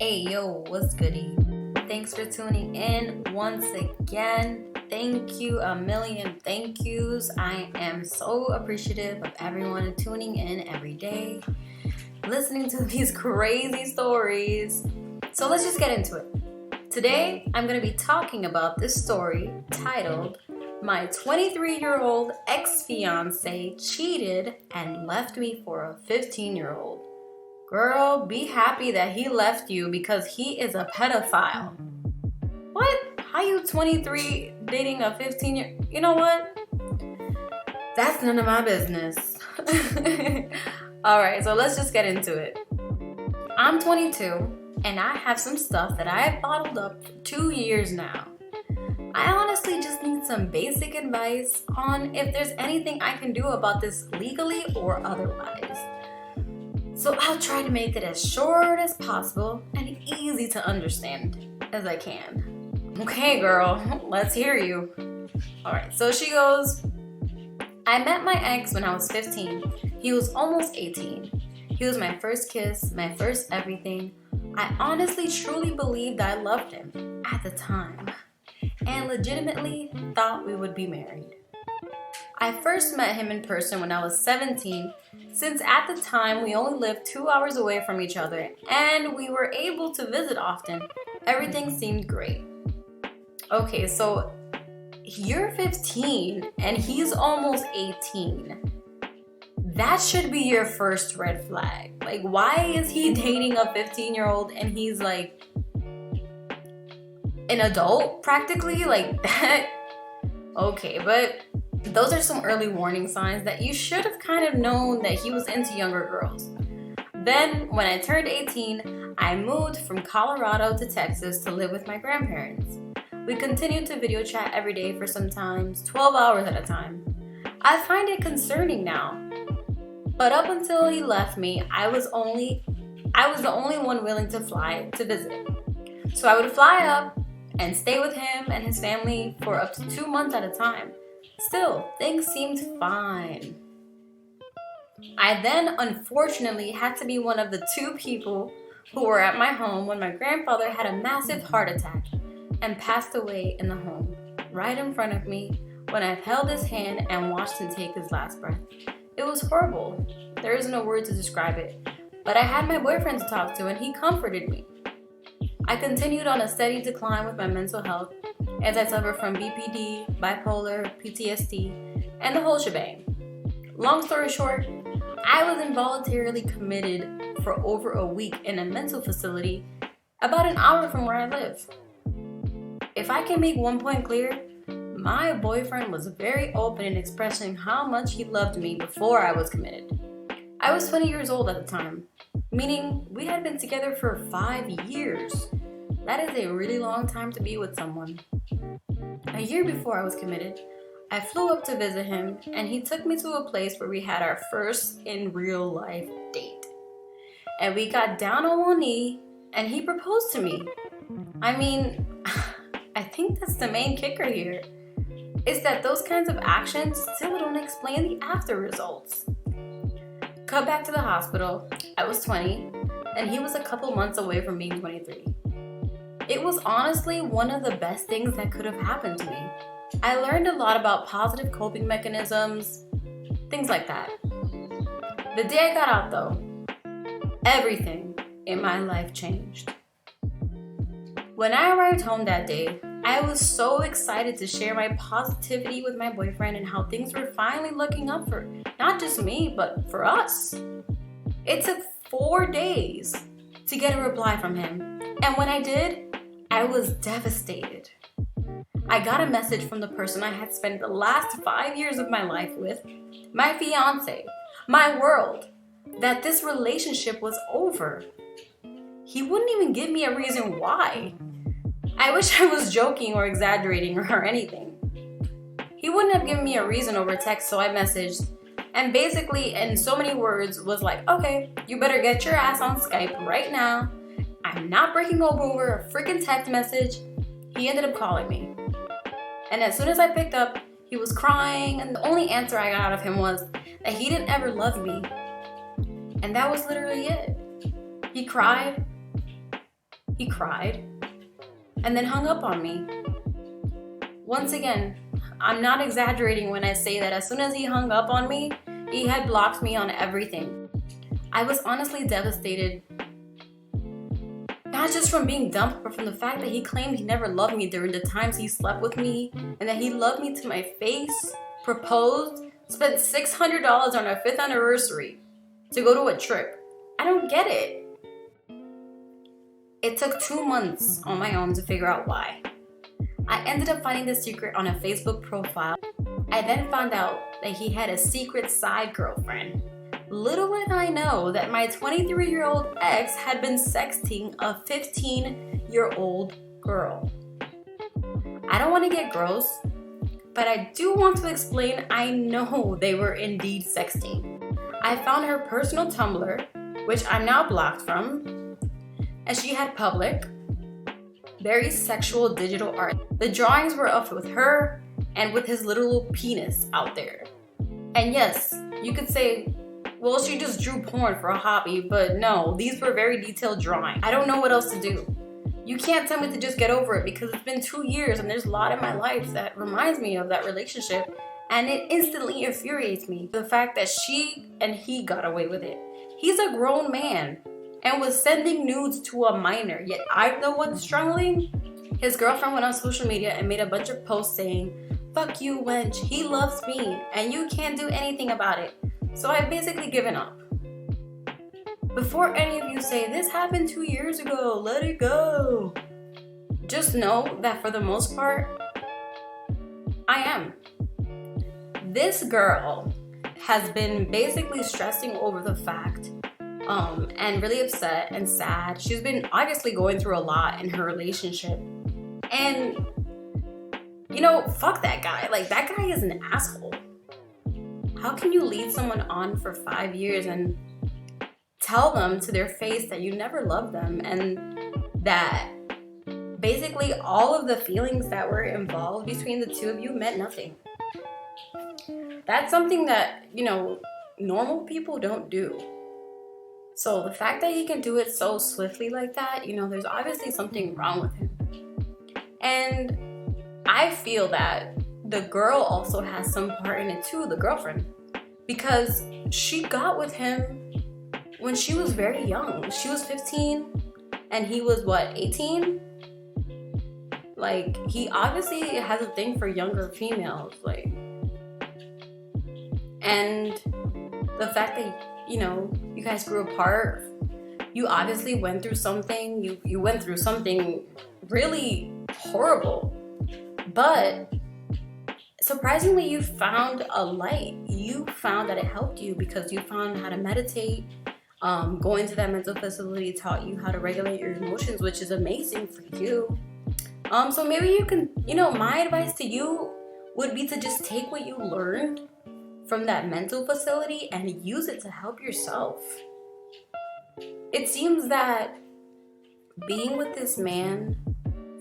Hey yo, what's goody? Thanks for tuning in once again. Thank you, a million thank yous. I am so appreciative of everyone tuning in every day, listening to these crazy stories. So let's just get into it. Today, I'm going to be talking about this story titled, My 23-year-old ex-fiance cheated and left me for a 15-year-old. Girl, be happy that he left you because he is a pedophile. What? How you 23 dating a 15-year? You know what? That's none of my business. Alright, so let's just get into it. I'm 22 and I have some stuff that I have bottled up for 2 years now. I honestly just need some basic advice on if there's anything I can do about this legally or otherwise. So I'll try to make it as short as possible and easy to understand as I can. Okay, girl, let's hear you. Alright, so she goes, I met my ex when I was 15. He was almost 18. He was my first kiss, my first everything. I honestly, truly believed I loved him at the time and legitimately thought we would be married. I first met him in person when I was 17, since at the time we only lived 2 hours away from each other and we were able to visit often. Everything seemed great. Okay, so you're 15 and he's almost 18. That should be your first red flag. Like, why is he dating a 15-year-old and he's like an adult practically? Like that? Okay, but those are some early warning signs that you should have kind of known that he was into younger girls. Then, when I turned 18, I moved from Colorado to Texas to live with my grandparents. We continued to video chat every day for sometimes 12 hours at a time. I find it concerning now. But up until he left me, I was the only one willing to fly to visit. So I would fly up and stay with him and his family for up to 2 months at a time. Still, things seemed fine. I then unfortunately had to be one of the 2 people who were at my home when my grandfather had a massive heart attack and passed away in the home, right in front of me when I held his hand and watched him take his last breath. It was horrible. There is no word to describe it, but I had my boyfriend to talk to and he comforted me. I continued on a steady decline with my mental health as I suffer from BPD, bipolar, PTSD, and the whole shebang. Long story short, I was involuntarily committed for over a week in a mental facility about an hour from where I live. If I can make one point clear, my boyfriend was very open in expressing how much he loved me before I was committed. I was 20 years old at the time, meaning we had been together for 5 years. That is a really long time to be with someone. A year before I was committed, I flew up to visit him and he took me to a place where we had our first in real life date. And we got down on one knee and he proposed to me. I mean, I think that's the main kicker here, is that those kinds of actions still don't explain the after results. Cut back to the hospital. I was 20 and he was a couple months away from being 23. It was honestly one of the best things that could have happened to me. I learned a lot about positive coping mechanisms, things like that. The day I got out though, everything in my life changed. When I arrived home that day, I was so excited to share my positivity with my boyfriend and how things were finally looking up for not just me, but for us. It took 4 days to get a reply from him, and when I did, I was devastated. I got a message from the person I had spent the last 5 years of my life with, my fiance, my world, that this relationship was over. He wouldn't even give me a reason why. I wish I was joking or exaggerating or anything. He wouldn't have given me a reason over text, so I messaged, and basically in so many words was like, okay, you better get your ass on Skype right now. I'm not breaking over a freaking text message. He ended up calling me. And as soon as I picked up, he was crying, and the only answer I got out of him was that he didn't ever love me. And that was literally it. He cried, He cried and then hung up on me. Once again, I'm not exaggerating when I say that as soon as he hung up on me, he had blocked me on everything. I was honestly devastated. Not just from being dumped, but from the fact that he claimed he never loved me during the times he slept with me, and that he loved me to my face, proposed, spent $600 on our 5th anniversary to go to a trip. I don't get it. It took 2 months on my own to figure out why. I ended up finding the secret on a Facebook profile. I then found out that he had a secret side girlfriend. Little did I know that my 23-year-old ex had been sexting a 15-year-old girl. I don't want to get gross, but I do want to explain I know they were indeed sexting. I found her personal Tumblr, which I'm now blocked from, and she had public, very sexual digital art. The drawings were up with her and with his little penis out there. And yes, you could say, well, she just drew porn for a hobby, but no, these were very detailed drawings. I don't know what else to do. You can't tell me to just get over it because it's been 2 years and there's a lot in my life that reminds me of that relationship, and it instantly infuriates me. The fact that she and he got away with it. He's a grown man and was sending nudes to a minor, yet I'm the one struggling. His girlfriend went on social media and made a bunch of posts saying, "Fuck you, wench, he loves me and you can't do anything about it." So I've basically given up. Before any of you say, "This happened 2 years ago, let it go," just know that for the most part, I am. This girl has been basically stressing over the fact and really upset and sad. She's been obviously going through a lot in her relationship. And, you know, fuck that guy. Like, that guy is an asshole. How can you lead someone on for 5 years and tell them to their face that you never loved them and that basically all of the feelings that were involved between the two of you meant nothing? That's something that, you know, normal people don't do. So the fact that he can do it so swiftly like that, you know, there's obviously something wrong with him. And I feel that the girl also has some part in it too, the girlfriend, because she got with him when she was very young. She was 15 and he was 18? Like, he obviously has a thing for younger females, like, and the fact that, you know, you guys grew apart, you obviously went through something, you went through something really horrible, but surprisingly, you found a light. You found that it helped you because you found how to meditate. Going to that mental facility taught you how to regulate your emotions, which is amazing for you. So maybe you can, you know, my advice to you would be to just take what you learned from that mental facility and use it to help yourself. It seems that being with this man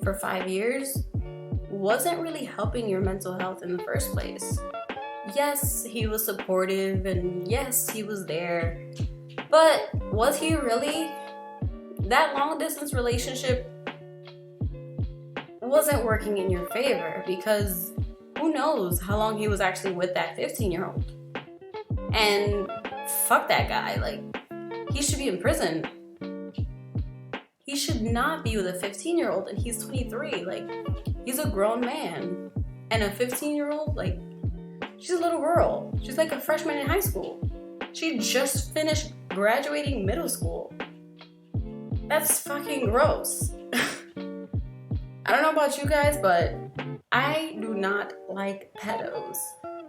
for 5 years wasn't really helping your mental health in the first place. Yes, he was supportive and yes, he was there, but was he really? That long distance relationship wasn't working in your favor because who knows how long he was actually with that 15-year-old. And fuck that guy, like, he should be in prison. He should not be with a 15-year-old and he's 23. Like, he's a grown man. And a 15-year-old, like, she's a little girl. She's like a freshman in high school. She just finished graduating middle school. That's fucking gross. I don't know about you guys, but I do not like pedos.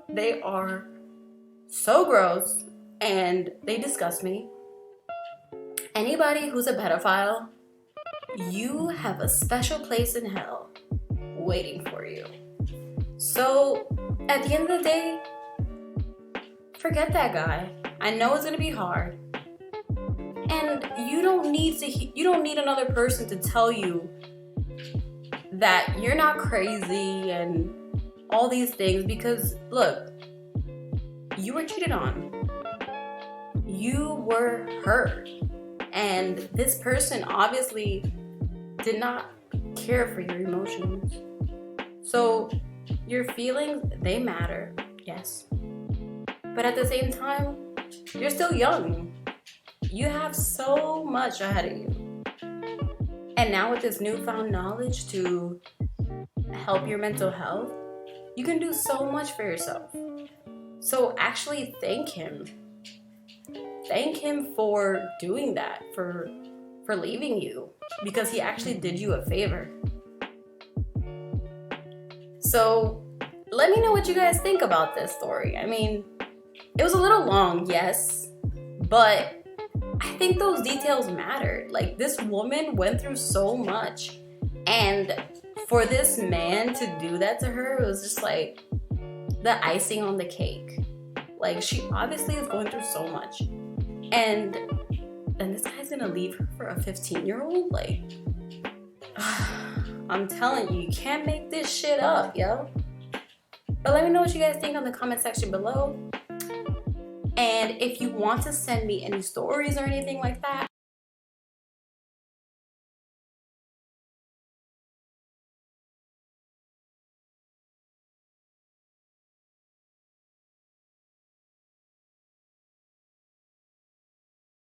They are so gross and they disgust me. Anybody who's a pedophile, you have a special place in hell waiting for you. So at the end of the day, forget that guy. I know it's gonna be hard, and you don't need another person to tell you that you're not crazy and all these things, because look, you were cheated on, you were hurt, and this person obviously did not care for your emotions. So your feelings, they matter, yes. But at the same time, you're still young. You have so much ahead of you. And now with this newfound knowledge to help your mental health, you can do so much for yourself. So actually thank him. Thank him for doing that, for leaving you, because he actually did you a favor. So let me know what you guys think about this story. I mean, it was a little long, yes, but I think those details mattered. Like, this woman went through so much, and for this man to do that to her, it was just like the icing on the cake. Like, she obviously is going through so much, and this guy's gonna leave her for a 15-year-old? Like, I'm telling you, you can't make this shit up, yo. But let me know what you guys think on the comment section below. And if you want to send me any stories or anything like that,